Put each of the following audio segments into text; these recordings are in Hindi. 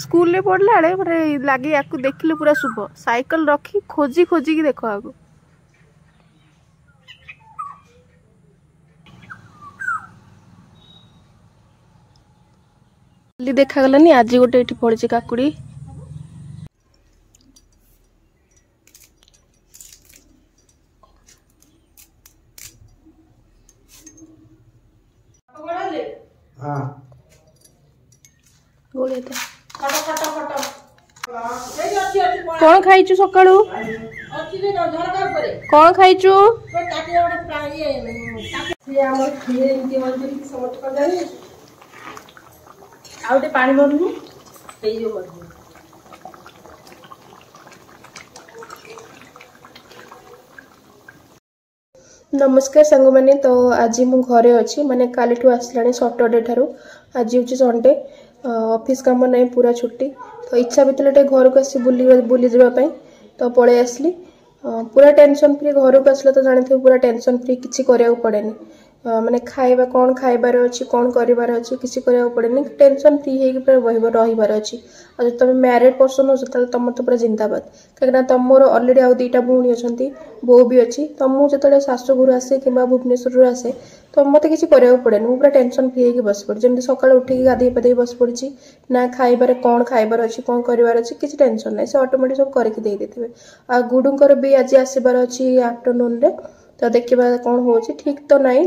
स्कूल रे पढ़ला बेले माने लगे या देखिले पूरा शुभ साइकिल रखी खोजी खोजी की देख आगो देखा गलानी आज गोटे ये पड़ी काकुड़ी कौन खाइचु सकाळू कौन खाइचु पानी भरलु नमस्कार सांग मैंने तो आज मु घरे अच्छी माने काली आसला सैटरडे ठारू आज हूँ संडे ऑफिस काम नहीं पूरा छुट्टी तो इच्छा भी घर को आसी बुली जावाई तो पलि आसली पूरा टेंशन फ्री घर को आसले तो जानते पूरा टेंशन फ्री किसी करा पड़ेनि माने खाइबा कौन खाइबार अच्छी कौन करार अच्छी किसी करा पड़ेनि टेंशन फ्री होकर रहीबार अच्छी और तुम मैरिड पर्सन हो तुम तो पूरा जिंदाबाद कहीं तुम अलरेडी आउ दुईटा भौणी अच्छा बो भी अच्छी तो मुझे जो शाशुघर आसे कि भुवनेश्वर आसे तो मत किसी करा पड़े पूरा टेंशन फ्री होकर बस पड़े जमी सका उठिक गाधे पाधे बस पड़ी ना खाइबार कौन खाइबार अच्छी कौन करार अच्छी किसी टेंशन ना से ऑटोमेटिक सब करके देते आ गुडूंकर भी आज आसबार अच्छी आफ्टरनून रे तो देखा कौन हो ठीक तो नाई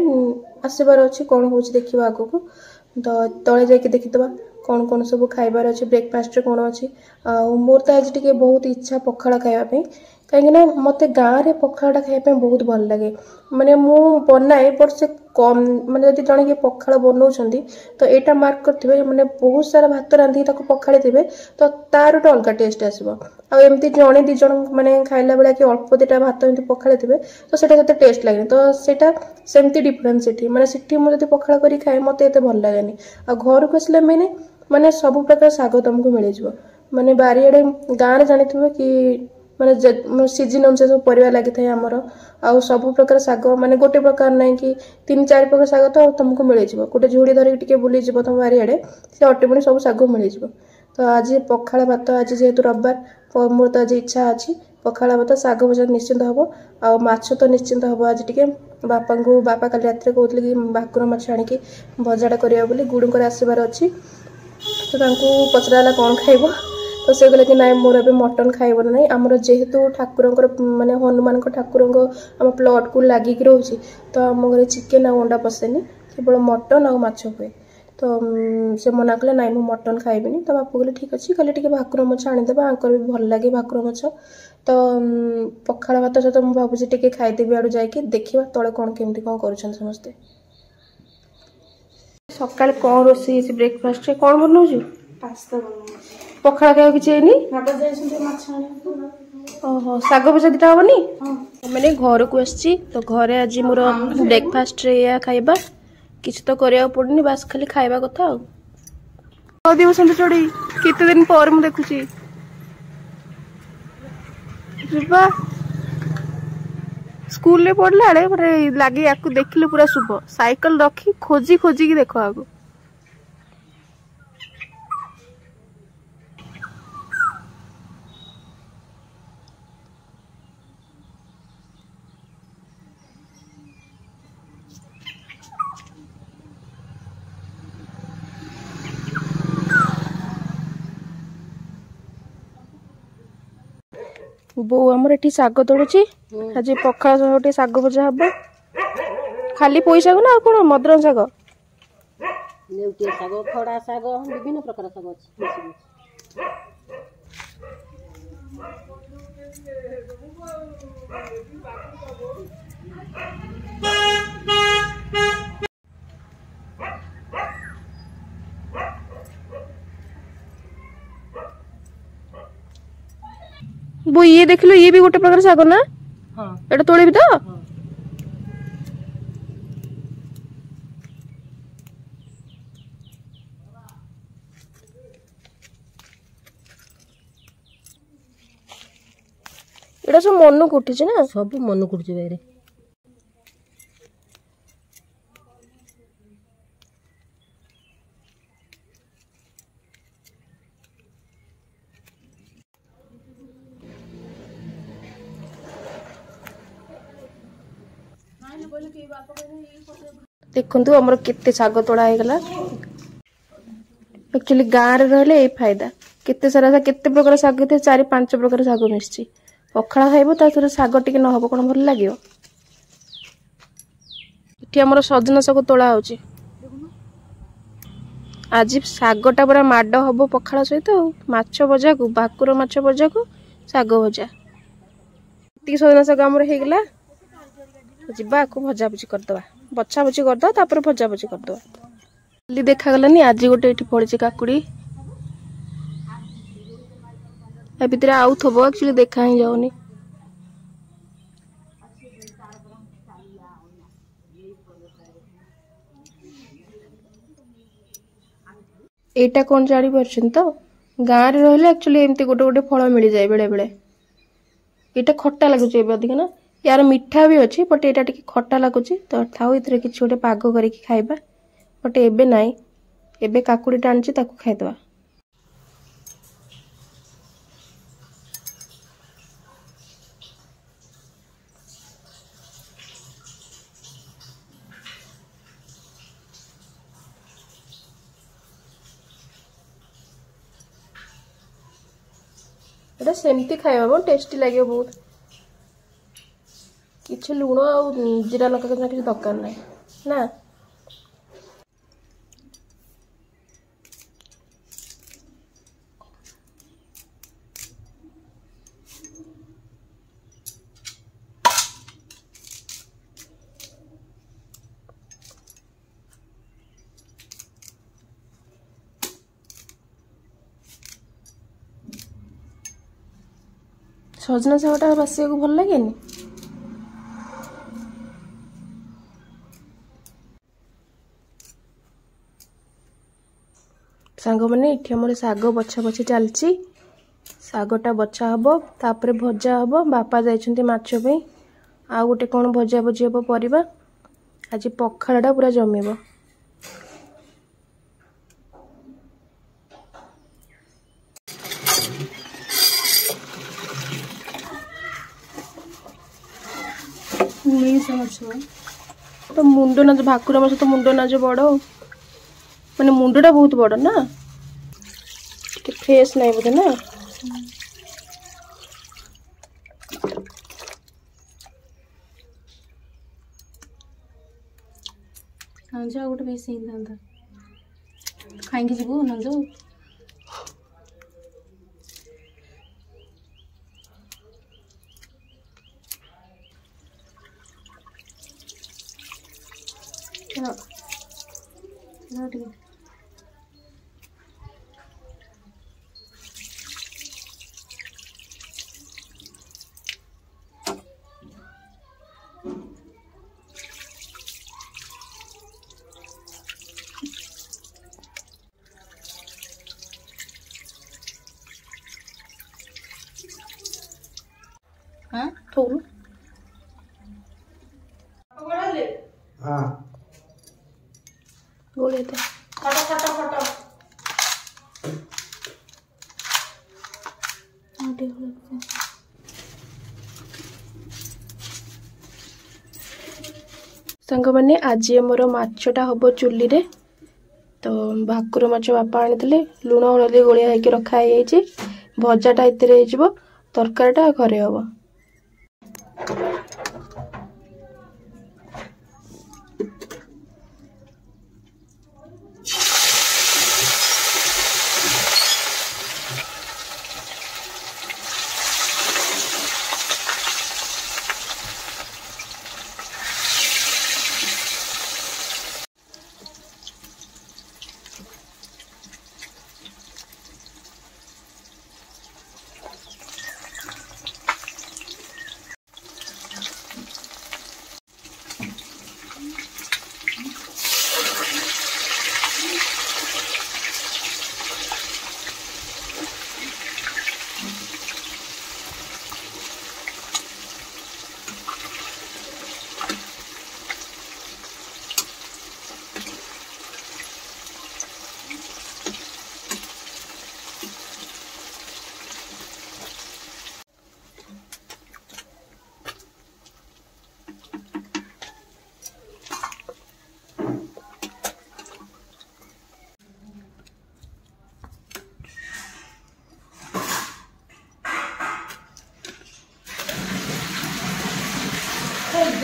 आसबार अच्छी कौन हो देखा आग को तो तले जाकि देखीदबा कौन कौन सब खाइबार अच्छे ब्रेकफास्ट कौन अच्छी मोर तो आज टी बहुत इच्छा पखाड़ खायापी कहीं मत गाँव में पखाड़ा खायापी बहुत भल लगे माने मु बनाए बट से कम माने जब जड़े पखाड़ बनाऊँ तो यहाँ मार्क करेंगे मैंने बहुत सारा भात रांधि पखाड़ी थे तो तार गोटे अलग टेस्ट आसो आमती जड़े दिज मैंने खाइला बेला कि अल्प दुटा भात एमती पखाड़ी थे तो सेटा से टेस्ट लगे तो सेटा सेमती डिफरेंस से मैंने सीटी मुझे पखाड़ कर खाए मत ये भल लगे आ घर को आसले मैंने माने सब प्रकार शाग तुमको मिल जाव माने बारियाड़े गाँव में जानी कि माने सीजन अनुसार सब परिवार लगी था आमर आउ सब प्रकार शाग माने गोटे प्रकार ना कि 3-4 प्रकार शाग तो तुमको मिल जाव गोटे झुड़ी धरिक बुली तुम बारियाड़े से अटोमेटिक सब शाग मिल जाव तो आज पखाड़ भात आज जेहेतु रविवार मोर तो आज इच्छा अच्छी पखाड़ भात शाग भजा निश्चिंत हम आ माछ तो निश्चिंत हम आज टे बापा को बापा काली रात कहते कि भाकुर माछ आणिकी भजाटा करा गुड़ूंकर आसबार अच्छी तो पचराला कौन खाइब तो से कहले कि नाई मोर ए मटन खाइबर ना आमर जेहेतु ठाकुर माने हनुमान ठाकुर आम प्लट को लगिक रोचे तो आम घर चिकेन आ अंडा पशेनि केवल मटन आ माछ हुए तो से मना कले नाई मु मटन खाइबिनी तो बापू कहले ठीक अच्छे खाली टे भाकुर माछ आनीदेव आंकर भी भल लगे भाकुर माछ तो पखाड़ भात सहित मुझे भावुँ टे खाईदेवी आड़ जाकि देखा तले कौन केमती कौन कर समस्ते सकाल कौन रोषे ब्रेकफास्ट कौन बनाऊ पास्ता बनाऊँ पखाड़ खाया किसी ओहो शाग भजा दीटा हेनी मैंने घर को आसी तो घरे आज मोर ब्रेकफास्ट या खाइबा किसी तो करिया पड़नी बास खाली खाइबा कथा दिवस चढ़ी केते दिन पर मु देखुची स्कूल रे पढ़ला बेले माने लगे या देखिले पूरा शुभ साइकिल रखी खोजी खोजी की देख आगो बो आमर एठी शाग तोड़ुची आज पखाड़ गोटे शाग भजा हम खाली पोई शाग ना कौन मद्रन शाग नेउटिया शाग खड़ा शाग विभिन्न प्रकार शाग अछि वो ये देख लो ये भी गोटे प्रकार शाग ना हां एटा तोड़े भी तो एटा सब मन को उठी ना सब मन को उठी बारे देखु आमर केते शाग तोड़ा होगला। एक्चुअली गाँव में रही ये फायदा केते सारा केते प्रकार शाग थे 4-5 प्रकार शाग मिसी पखाड़ खाइब सहित शाग टी न कौन भल लगे। ये आमर सजना शाग तोड़ा हो आज शागटा पूरा माड हम पखाड़ सहित माछ भजा को भाकुर माछ भजा को शाग भजा सजना शाग आमर होगला। जीवा को भजा भुजी करदे बछा भुजी करदे भजा भुजी करदे देखागलानी। आज गोटे ये पड़ी काकुड़ी भितर आउ थब एक्चुअली देखा ही जाऊनी। एटा कौन जानी पार्छन तो गाँव में रहिले एक्चुअली एमती गोटे गोटे फल मिल जाए बेले बेले। एटा खट्टा लगुच अधिक ना यार मिठा भी अच्छी बट एटा टिके खट्टा लगुच तो थाउ इथरे किछि गोटे पाग करके खाइबा बट एबे नाई एबे काकुड़ी टाणची ताकू खाइदवा। एटा सेमती खाइबा बहुत टेस्टी लगे बहुत किछि लुण आ जीरा लଙ୍କା किछि दरकार नाही ना। सजना शागटा बासिया को भल लगे सांग मैंने ये आम शाग बछा बछी चलती शागटा बछा हम तापर भजा हम बापा जाइछन्ति माछ पे आ गोटे कौन भजा भजी हम परिबा आज पखाड़टा पूरा जमीब। तो मुंड ना जो भाकुर माछ तो मुंड ना जो बड़ माने मुंडटा बहुत बड़ ना फ्रेश नहीं बोधे ना। नंजा गोटे बेस था खाई जीवु नंजो हाँ थोड़ा गोले तो सांग मैंने आज मोर माछटा हम चुली रे तो भाकुर माछ बापा आनी लुण हलदी गोलिया होकर रखाई भजाटा इतने तरकारीटा घरे हम।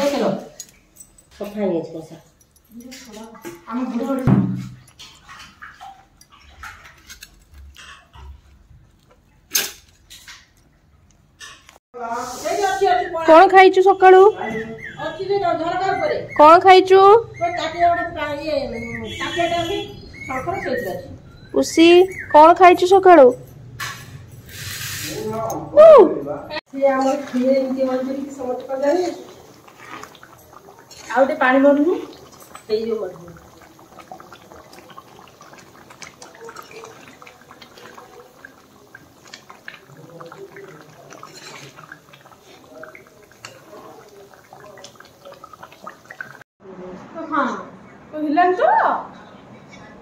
देखलो सफा है कैसा हम बुढ़ो कौन खाइचु सकाळू कौन खाइचु उसी कौन खाइचु सकाळू आउटे पानी भरनु हाँ तो हिलन तो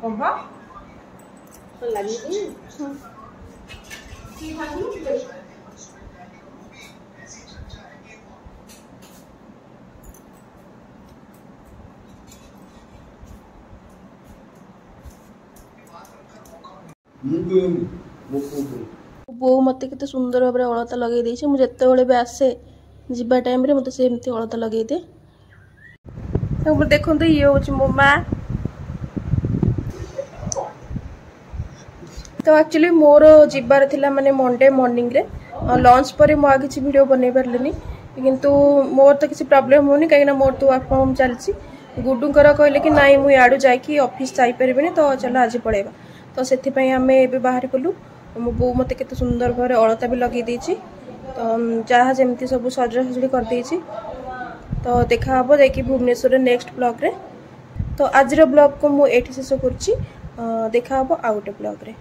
बाबा तो लगी थी बो मत के सुंदर भाव अलता लगे देछे मु जत्ते बेले भी आसे जिबा टाइम रे मते से एमती अलता लगे दे तो देखो तो ये हूँ मो माँ तो एक्चुअली मोर जीवार थिला माने मंडे मॉर्निंग रे लंच पर मु किसी वीडियो बनै पारलिनी किंतु मोर तो किसी प्रॉब्लम होनी कहीं मोर तो वर्क फ्रॉम होम चलची गुडुंकर कहले कि नाई मु याडू जाई ऑफिस जाई परिबेनी तो चलो आज पळेबा तो सेथि पई हमें एबे बाहर गलु मो बो मते केते सुंदर भाव अलता भी लगे देछि तो जहाँ जमती सब सजा सजड़ी कर देछि तो देखा हम देखिए भुवनेश्वर नेक्स्ट ब्लॉग रे तो आज ब्लॉग को मु एठी शेष करछि देखा हम आउ गोटे ब्लॉग रे।